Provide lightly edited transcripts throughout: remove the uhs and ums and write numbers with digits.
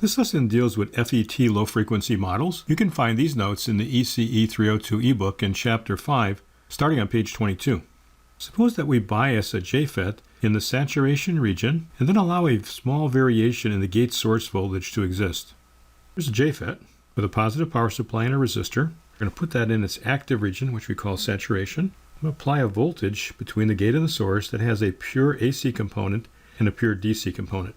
This lesson deals with FET low-frequency models. You can find these notes in the ECE302 ebook in Chapter 5, starting on page 22. Suppose that we bias a JFET in the saturation region and then allow a small variation in the gate source voltage to exist. Here's a JFET with a positive power supply and a resistor. We're going to put that in its active region, which we call saturation. I'm going to apply a voltage between the gate and the source that has a pure AC component and a pure DC component.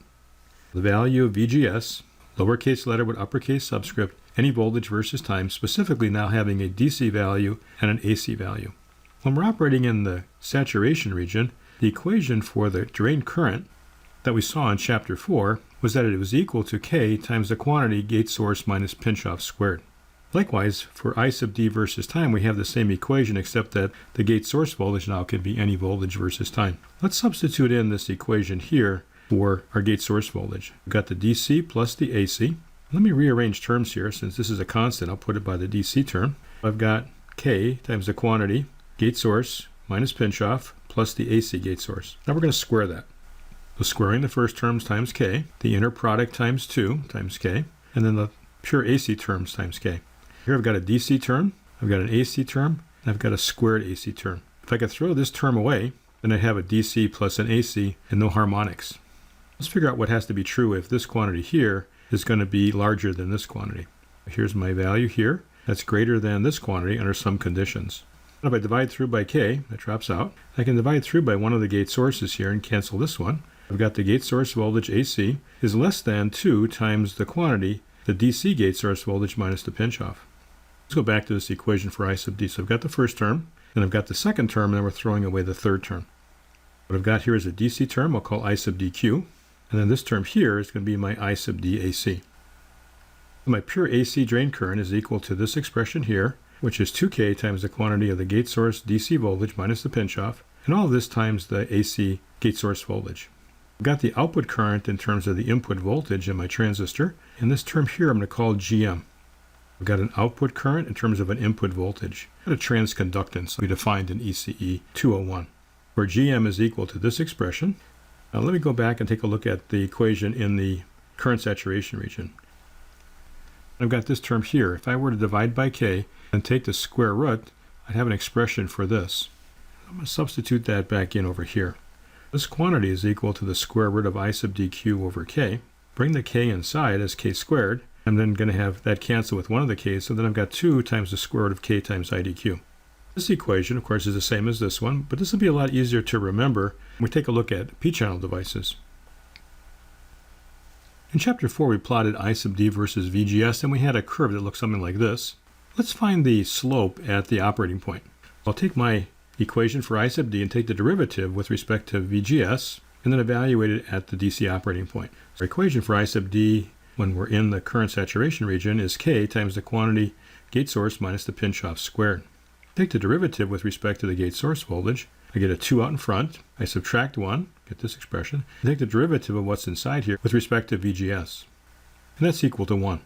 The value of VGS, lowercase letter with uppercase subscript, any voltage versus time, specifically now having a DC value and an AC value. When we're operating in the saturation region, the equation for the drain current that we saw in Chapter 4 was that it was equal to K times the quantity gate source minus pinch-off squared. Likewise, for I sub D versus time, we have the same equation except that the gate source voltage now can be any voltage versus time. Let's substitute in this equation here for our gate source voltage. We've got the DC plus the AC. Let me rearrange terms here. Since this is a constant, I'll put it by the DC term. I've got K times the quantity gate source minus pinch-off plus the AC gate source. Now we're going to square that. So squaring the first terms times K, the inner product times 2 times K, and then the pure AC terms times K. Here I've got a DC term, I've got an AC term, and I've got a squared AC term. If I could throw this term away, then I have a DC plus an AC and no harmonics. Let's figure out what has to be true if this quantity here is going to be larger than this quantity. Here's my value here. That's greater than this quantity under some conditions. If I divide through by K, that drops out. I can divide through by one of the gate sources here and cancel this one. I've got the gate source voltage AC is less than 2 times the quantity, the DC gate source voltage minus the pinch-off. Let's go back to this equation for I sub D. So I've got the first term, then I've got the second term, and then we're throwing away the third term. What I've got here is a DC term, I'll call I sub DQ. And then this term here is going to be my I sub D AC. My pure AC drain current is equal to this expression here, which is 2K times the quantity of the gate source DC voltage minus the pinch-off, and all of this times the AC gate source voltage. I've got the output current in terms of the input voltage in my transistor, and this term here I'm going to call GM. I've got an output current in terms of an input voltage, and a transconductance we defined in ECE302, where GM is equal to this expression. Now let me go back and take a look at the equation in the current saturation region. I've got this term here. If I were to divide by K and take the square root, I'd have an expression for this. I'm going to substitute that back in over here. This quantity is equal to the square root of I sub dq over K. Bring the K inside as K squared. I'm then going to have that cancel with one of the K's, so then I've got 2 times the square root of K times I dq. This equation, of course, is the same as this one, but this will be a lot easier to remember when we take a look at p-channel devices. In Chapter 4, we plotted I sub D versus VGS, and we had a curve that looked something like this. Let's find the slope at the operating point. I'll take my equation for I sub D and take the derivative with respect to VGS, and then evaluate it at the DC operating point. So our equation for I sub D when we're in the current saturation region is K times the quantity gate source minus the pinch-off squared. Take the derivative with respect to the gate source voltage. I get a 2 out in front. I subtract 1, get this expression, and take the derivative of what's inside here with respect to VGS. And that's equal to 1.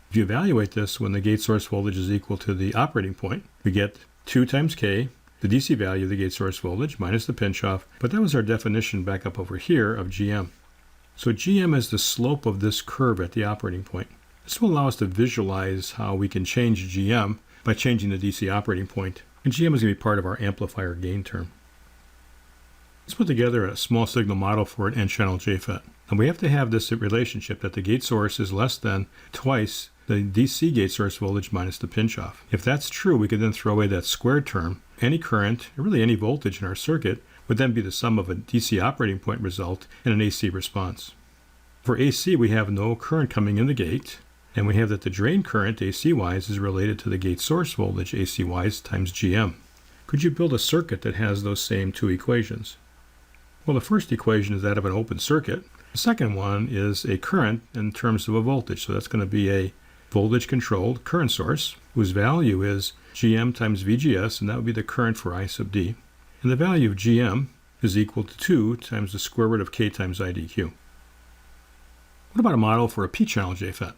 If you evaluate this when the gate source voltage is equal to the operating point, we get 2 times K, the DC value of the gate source voltage, minus the pinch-off, but that was our definition back up over here of GM. So GM is the slope of this curve at the operating point. This will allow us to visualize how we can change GM by changing the DC operating point. And GM is going to be part of our amplifier gain term. Let's put together a small signal model for an N-channel JFET. And we have to have this relationship that the gate source is less than twice the DC gate source voltage minus the pinch-off. If that's true, we could then throw away that squared term. Any current, or really any voltage in our circuit, would then be the sum of a DC operating point result and an AC response. For AC, we have no current coming in the gate, and we have that the drain current, AC-wise, is related to the gate source voltage, AC-wise, times GM. Could you build a circuit that has those same two equations? Well, the first equation is that of an open circuit. The second one is a current in terms of a voltage. So that's going to be a voltage-controlled current source, whose value is GM times VGS, and that would be the current for I sub D. And the value of GM is equal to 2 times the square root of K times I dq. What about a model for a p-channel JFET?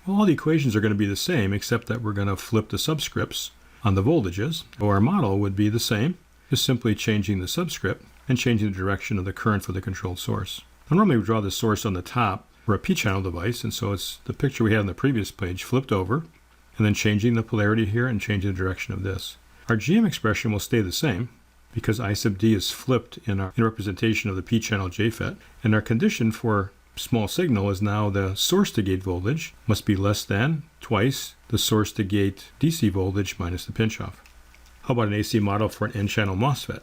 Well, all the equations are going to be the same, except that we're going to flip the subscripts on the voltages. So our model would be the same, just simply changing the subscript and changing the direction of the current for the controlled source. I normally would draw the source on the top We're a p-channel device, and so it's the picture we had on the previous page flipped over, and then changing the polarity here and changing the direction of this. Our GM expression will stay the same because I sub d is flipped in representation of the p-channel JFET, and our condition for small signal is now the source to gate voltage must be less than twice the source to gate DC voltage minus the pinch-off. How about an AC model for an N-channel MOSFET?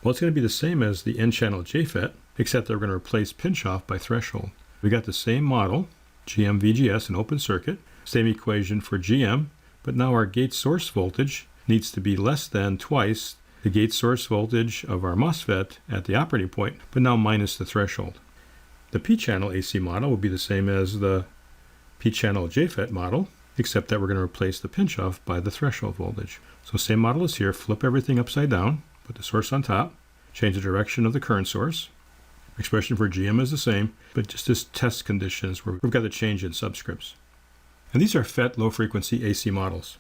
Well, it's going to be the same as the N-channel JFET, except that we're going to replace pinch-off by threshold. We got the same model, GM VGS, an open circuit, same equation for GM, but now our gate source voltage needs to be less than twice the gate source voltage of our MOSFET at the operating point, but now minus the threshold. The P-channel AC model will be the same as the P-channel JFET model, except that we're going to replace the pinch-off by the threshold voltage. So same model as here, flip everything upside down, put the source on top, change the direction of the current source. Expression for GM is the same, but just as test conditions where we've got the change in subscripts. And these are FET low-frequency AC models.